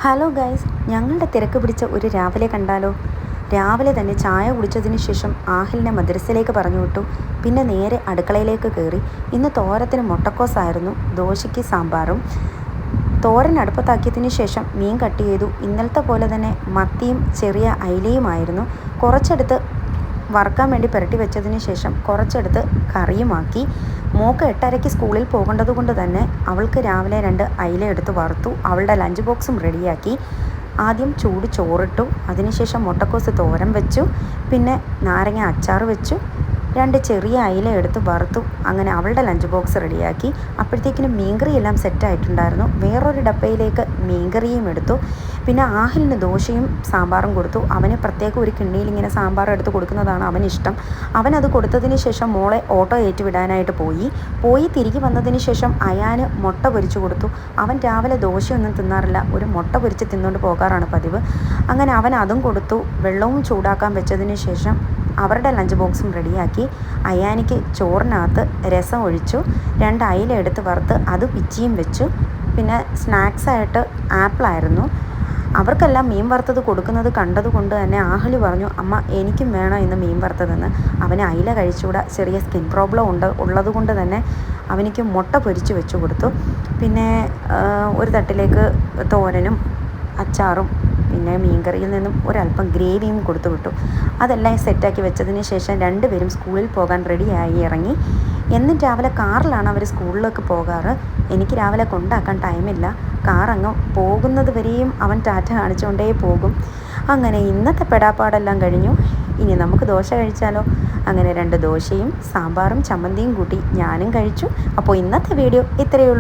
Hello guys, ഞങ്ങളുടെ തിരക്ക് പിടിച്ച ഒരു രാവിലെ കണ്ടാലോ? രാവിലെ തന്നെ ചായ കുടിച്ചതിന് ശേഷം ആഹിലിനെ മദ്രസയിലേക്ക് പറഞ്ഞു വിട്ടു. പിന്നെ നേരെ അടുക്കളയിലേക്ക് കയറി. ഇന്ന് തോരത്തിന് മുട്ടക്കോസായിരുന്നു, ദോശയ്ക്ക് സാമ്പാറും. തോരൻ അടുപ്പത്താക്കിയതിന് ശേഷം മീൻ കട്ട് ചെയ്തു. ഇന്നലത്തെ പോലെ തന്നെ മത്തിയും ചെറിയ അയിലയുമായിരുന്നു. കുറച്ചെടുത്ത് വറുക്കാൻ വേണ്ടി പുരട്ടി വെച്ചതിന് ശേഷം കുറച്ചെടുത്ത് കറിയുമാക്കി. മോൾക്ക് 8:30 സ്കൂളിൽ പോകേണ്ടത് കൊണ്ട് തന്നെ അവൾക്ക് രാവിലെ 2 അയില എടുത്ത് വറുത്തു. അവളുടെ ലഞ്ച് ബോക്സും റെഡിയാക്കി. ആദ്യം ചൂട് ചോറിട്ടു, അതിനുശേഷം മുട്ടക്കോസ് തോരൻ വെച്ചു, പിന്നെ നാരങ്ങ അച്ചാർ വെച്ചു, 2 ചെറിയ അയില എടുത്ത് വറുത്തു. അങ്ങനെ അവളുടെ ലഞ്ച് ബോക്സ് റെഡിയാക്കി. അപ്പോഴത്തേക്കിനും മീൻകറിയെല്ലാം സെറ്റായിട്ടുണ്ടായിരുന്നു. വേറൊരു ഡപ്പയിലേക്ക് മീൻകറിയും എടുത്തു. പിന്നെ ആഹിലിന് ദോശയും സാമ്പാറും കൊടുത്തു. അവന് പ്രത്യേകം ഒരു കിണ്ണിയിൽ ഇങ്ങനെ സാമ്പാർ എടുത്ത് കൊടുക്കുന്നതാണ് അവനിഷ്ടം. അവനത് കൊടുത്തതിന് ശേഷം മോളെ ഓട്ടോ ഏറ്റുവിടാനായിട്ട് പോയി തിരികെ വന്നതിന് ശേഷം അയാന് മുട്ട പൊരിച്ചു കൊടുത്തു. അവൻ രാവിലെ ദോശയൊന്നും തിന്നാറില്ല, ഒരു മുട്ട പൊരിച്ച് തിന്നുകൊണ്ട് പോകാറാണ് പതിവ്. അങ്ങനെ അവൻ അതും കൊടുത്തു. വെള്ളവും ചൂടാക്കാൻ വെച്ചതിന് ശേഷം അവരുടെ ലഞ്ച് ബോക്സും റെഡിയാക്കി. അയാനിക്ക് ചോറിനകത്ത് രസം ഒഴിച്ചു, 2 അയില എടുത്ത് വറുത്ത് അത് പിച്ചിയും വെച്ചു. പിന്നെ സ്നാക്സായിട്ട് ആപ്പിളായിരുന്നു. അവർക്കെല്ലാം മീൻ വറുത്തത് കൊടുക്കുന്നത് കണ്ടതുകൊണ്ട് തന്നെ ആഹ്ലി പറഞ്ഞു, അമ്മ എനിക്കും വേണം ഇന്ന് മീൻ വറുത്തതെന്ന്. അവന് അയില കഴിച്ചുകൂടാ, ചെറിയ സ്കിൻ പ്രോബ്ലം ഉള്ളതുകൊണ്ട് തന്നെ അവനിക്ക് മുട്ട പൊരിച്ച് വെച്ച് കൊടുത്തു. പിന്നെ ഒരു തട്ടിലേക്ക് തോരനും അച്ചാറും പിന്നെ മീൻകറിയിൽ നിന്നും ഒരല്പം ഗ്രേവിയും കൊടുത്തു വിട്ടു. അതെല്ലാം സെറ്റാക്കി വെച്ചതിന് ശേഷം 2 പേരും സ്കൂളിൽ പോകാൻ റെഡിയായി ഇറങ്ങി. എന്നും രാവിലെ കാറിലാണ് അവർ സ്കൂളിലേക്ക് പോകാറ്. എനിക്ക് രാവിലെ കൊണ്ടാക്കാൻ ടൈമില്ല. കാറങ്ങ് പോകുന്നത് വരെയും അവൻ ടാറ്റ കാണിച്ചുകൊണ്ടേ പോകും. അങ്ങനെ ഇന്നത്തെ പെടാപ്പാടെല്ലാം കഴിഞ്ഞു. ഇനി നമുക്ക് ദോശ കഴിച്ചാലോ? അങ്ങനെ 2 ദോശയും സാമ്പാറും ചമ്മന്തിയും കൂട്ടി ഞാനും കഴിച്ചു. അപ്പോൾ ഇന്നത്തെ വീഡിയോ ഇത്രയേ ഉള്ളൂ.